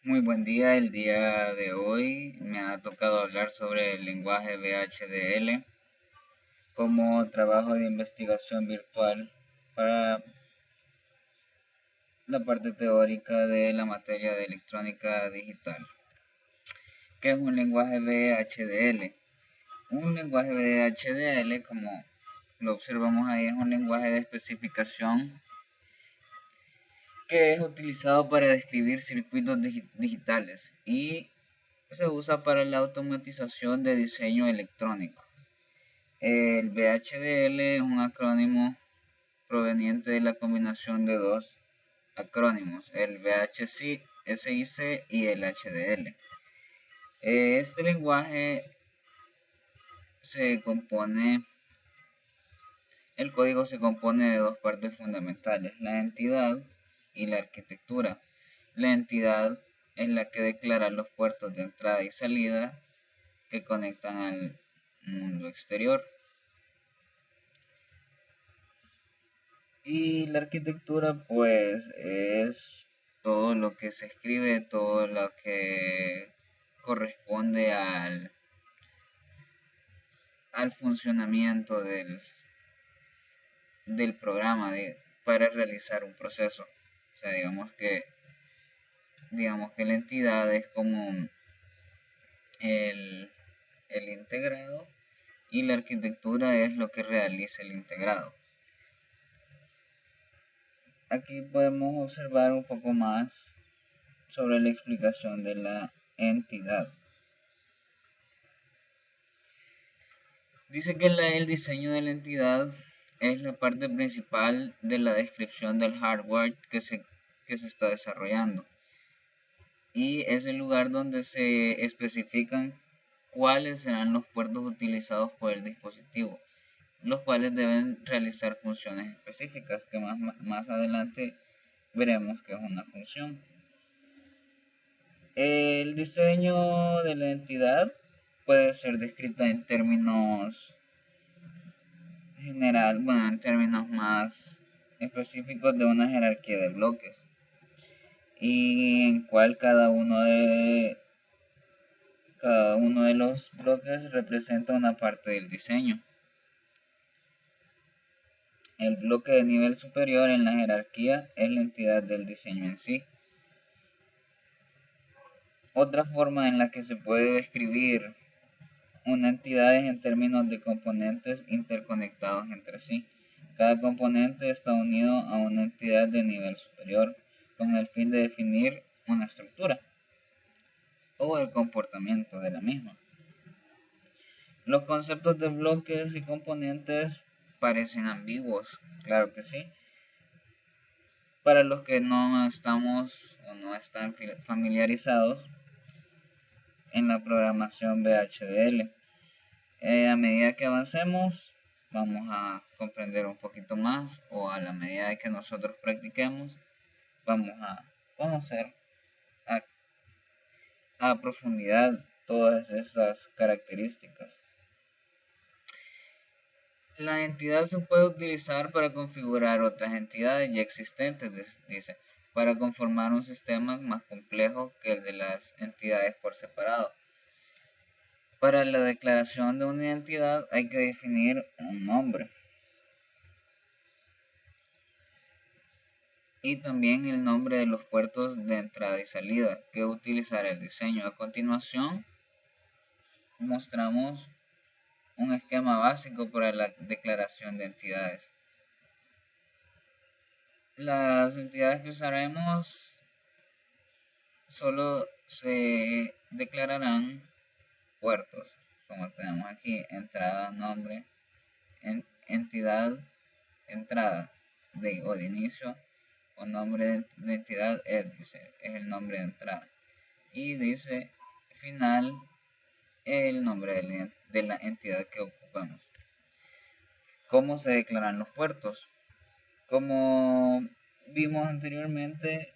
Muy buen día, el día de hoy me ha tocado hablar sobre el lenguaje VHDL como trabajo de investigación virtual para la parte teórica de la materia de electrónica digital. ¿Qué es un lenguaje VHDL? Un lenguaje VHDL, como lo observamos ahí, es un lenguaje de especificación que es utilizado para describir circuitos digitales y se usa para la automatización de diseño electrónico. El VHDL es un acrónimo proveniente de la combinación de dos acrónimos, el VHSIC y el HDL. Este lenguaje el código se compone de dos partes fundamentales, la entidad y la arquitectura. La entidad es la que declara los puertos de entrada y salida que conectan al mundo exterior. Y la arquitectura pues es todo lo que se escribe, todo lo que corresponde al funcionamiento del programa para realizar un proceso. O sea, digamos que la entidad es como el, el integrado y la arquitectura es lo que realiza el integrado. Aquí podemos observar un poco más sobre la explicación de la entidad. Dice que el diseño de la entidad es la parte principal de la descripción del hardware que se está desarrollando y es el lugar donde se especifican cuáles serán los puertos utilizados por el dispositivo, los cuales deben realizar funciones específicas que más adelante veremos que es una función. El diseño de la entidad puede ser descrita en términos en términos más específicos de una jerarquía de bloques y en cual cada uno de los bloques representa una parte del diseño. El bloque de nivel superior en la jerarquía es la entidad del diseño en sí. Otra forma en la que se puede describir una entidad es en términos de componentes interconectados entre sí. Cada componente está unido a una entidad de nivel superior con el fin de definir una estructura o el comportamiento de la misma. Los conceptos de bloques y componentes parecen ambiguos, claro que sí, para los que no estamos o no están familiarizados en la programación VHDL. A medida que avancemos, vamos a comprender un poquito más, o a la medida que nosotros practiquemos, vamos a conocer a profundidad todas esas características. La entidad se puede utilizar para configurar otras entidades ya existentes, dice, para conformar un sistema más complejo que el de las entidades por separado. Para la declaración de una identidad hay que definir un nombre y también el nombre de los puertos de entrada y salida que utilizará el diseño. A continuación mostramos un esquema básico para la declaración de entidades. Las entidades que usaremos solo se declararán puertos, como tenemos aquí: entrada, nombre, entidad, entrada o de inicio, o nombre de entidad es el nombre de entrada, y dice final el nombre de la entidad que ocupamos. ¿Cómo se declaran los puertos? Como vimos anteriormente,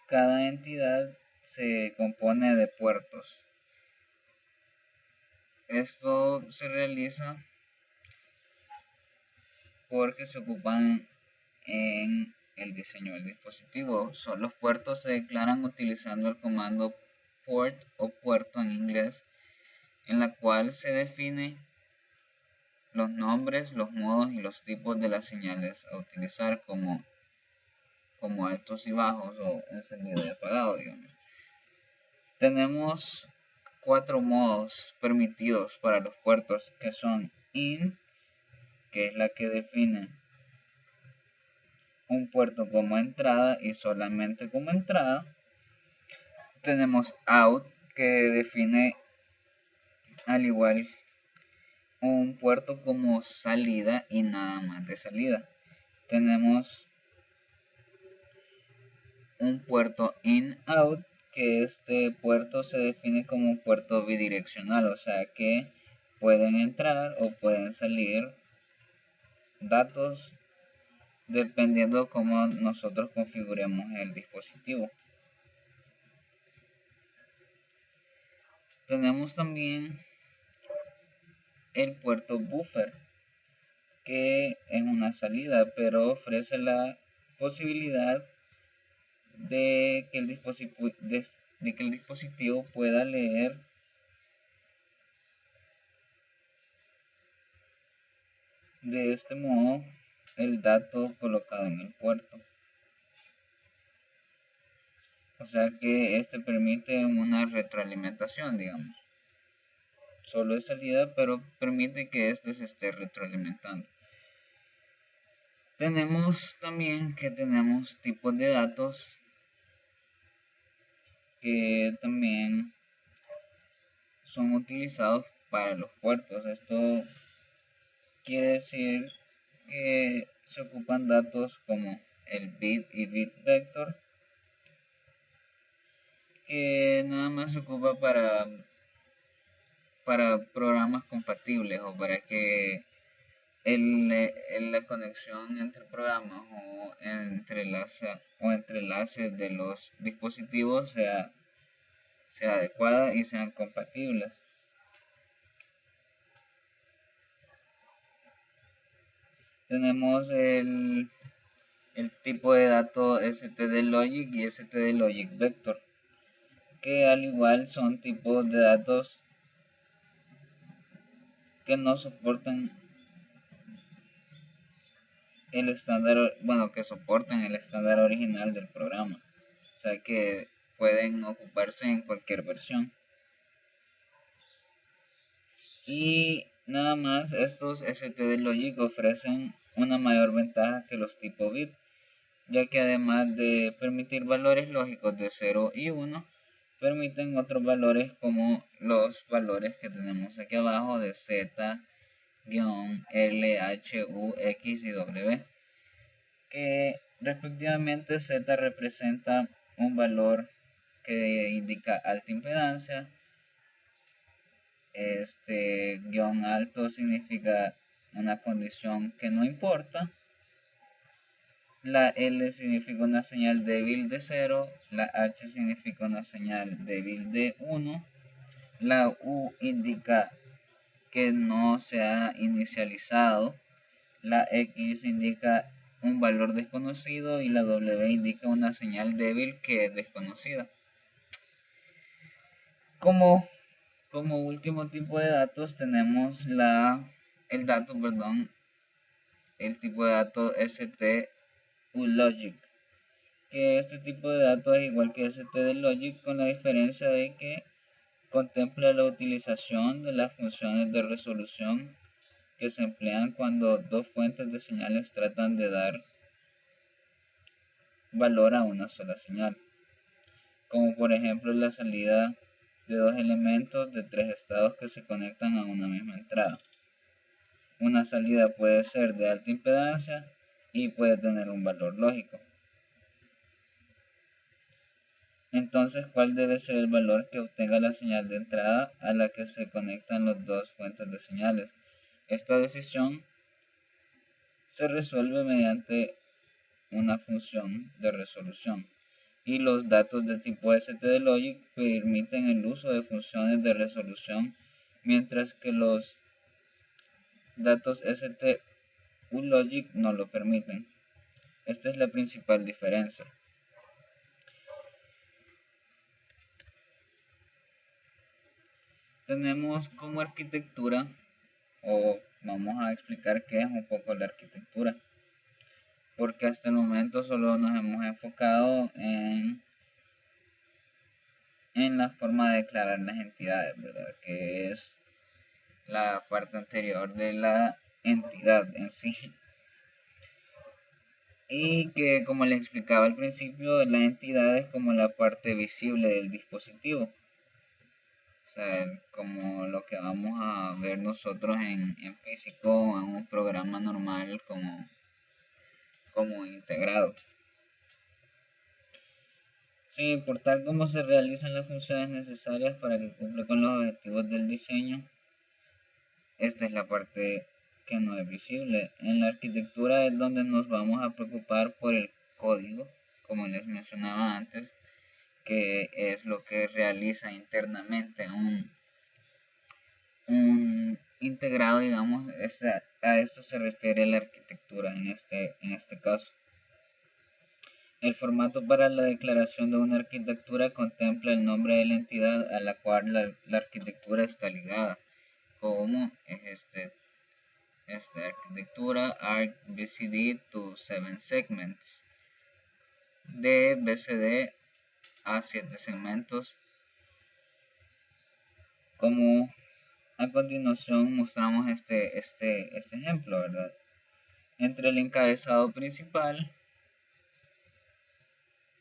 cada entidad se compone de puertos. Esto se realiza porque se ocupan en el diseño del dispositivo. Los puertos se declaran utilizando el comando port o puerto en inglés, en la cual se define los nombres, los modos y los tipos de las señales a utilizar como altos y bajos o encendido y apagado, digamos. Tenemos 4 modos permitidos para los puertos, que son in, que es la que define un puerto como entrada y solamente como entrada. Tenemos out, que define al igual un puerto como salida y nada más de salida. Tenemos un puerto in-out, que este puerto se define como un puerto bidireccional, o sea que pueden entrar o pueden salir datos dependiendo cómo nosotros configuremos el dispositivo. Tenemos también el puerto buffer, que es una salida, pero ofrece la posibilidad de que el dispositivo pueda leer de este modo el dato colocado en el puerto. O sea que este permite una retroalimentación, digamos. Solo es salida, pero permite que este se esté retroalimentando. Tenemos también que tenemos tipos de datos que también son utilizados para los puertos. Esto quiere decir que se ocupan datos como el bit y bit vector, que nada más se ocupa para programas compatibles o para que la conexión entre programas o entrelaces de los dispositivos sea adecuada y sean compatibles. Tenemos el tipo de datos stdlogic y stdlogic vector, que al igual son tipos de datos que no soportan el estándar, que soportan el estándar original del programa, o sea que pueden ocuparse en cualquier versión. Y nada más, estos stdlogic ofrecen una mayor ventaja que los tipo bit, ya que además de permitir valores lógicos de 0 y 1, permiten otros valores como los valores que tenemos aquí abajo de Z, L, H, U, X y W, que respectivamente Z representa un valor que indica alta impedancia, guión alto significa una condición que no importa, la L significa una señal débil de 0, la H significa una señal débil de 1, la U indica que no se ha inicializado, la X indica un valor desconocido y la W indica una señal débil que es desconocida. Como último tipo de datos tenemos el tipo de dato stdlogic, que este tipo de datos es igual que stdlogic, con la diferencia de que contempla la utilización de las funciones de resolución que se emplean cuando dos fuentes de señales tratan de dar valor a una sola señal, como por ejemplo la salida de dos elementos de 3 estados que se conectan a una misma entrada. Una salida puede ser de alta impedancia y puede tener un valor lógico. Entonces, ¿cuál debe ser el valor que obtenga la señal de entrada a la que se conectan las dos fuentes de señales? Esta decisión se resuelve mediante una función de resolución, y los datos de tipo stdlogic permiten el uso de funciones de resolución, mientras que los datos stdlogic no lo permiten. Esta es la principal diferencia. Tenemos como arquitectura, o vamos a explicar qué es un poco la arquitectura, porque hasta el momento solo nos hemos enfocado en la forma de declarar las entidades, ¿verdad? Que es la parte anterior de la entidad en sí. Y que, como les explicaba al principio, la entidad es como la parte visible del dispositivo. O sea, como lo que vamos a ver nosotros en físico, en un programa normal como integrado. Sin importar cómo se realizan las funciones necesarias para que cumpla con los objetivos del diseño, esta es la parte que no es visible. En la arquitectura es donde nos vamos a preocupar por el código, como les mencionaba antes, que es lo que realiza internamente un integrado, digamos. A esto se refiere la arquitectura en este caso. El formato para la declaración de una arquitectura contempla el nombre de la entidad a la cual la arquitectura está ligada, como es esta arquitectura ArcBCD to 7 segments, de BCD a 7 segmentos, como a continuación mostramos este ejemplo, ¿verdad? Entre el encabezado principal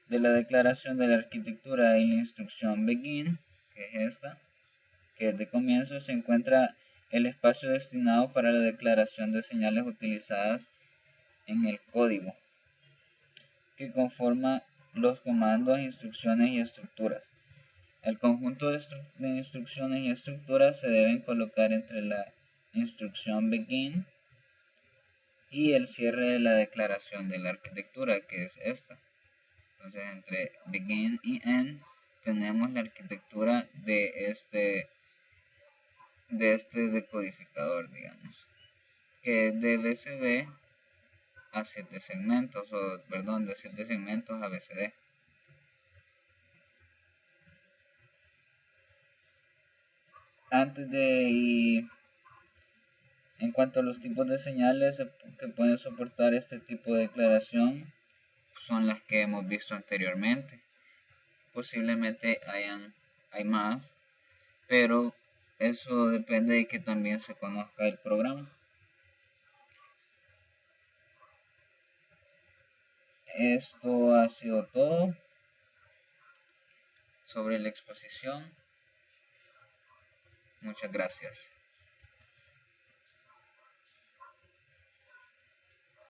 de la declaración de la arquitectura y la instrucción begin, que es esta, que es de comienzo, se encuentra el espacio destinado para la declaración de señales utilizadas en el código, que conforma los comandos, instrucciones y estructuras. El conjunto de instrucciones y estructuras se deben colocar entre la instrucción begin y el cierre de la declaración de la arquitectura, que es esta. Entonces, entre begin y end tenemos la arquitectura de este decodificador, digamos, que es de BCD a 7 segmentos, o perdón, de 7 segmentos a BCD. Antes de ir en cuanto a los tipos de señales que pueden soportar este tipo de declaración, son las que hemos visto anteriormente. Posiblemente hay más, pero eso depende de que también se conozca el programa. Esto ha sido todo sobre la exposición. Muchas gracias.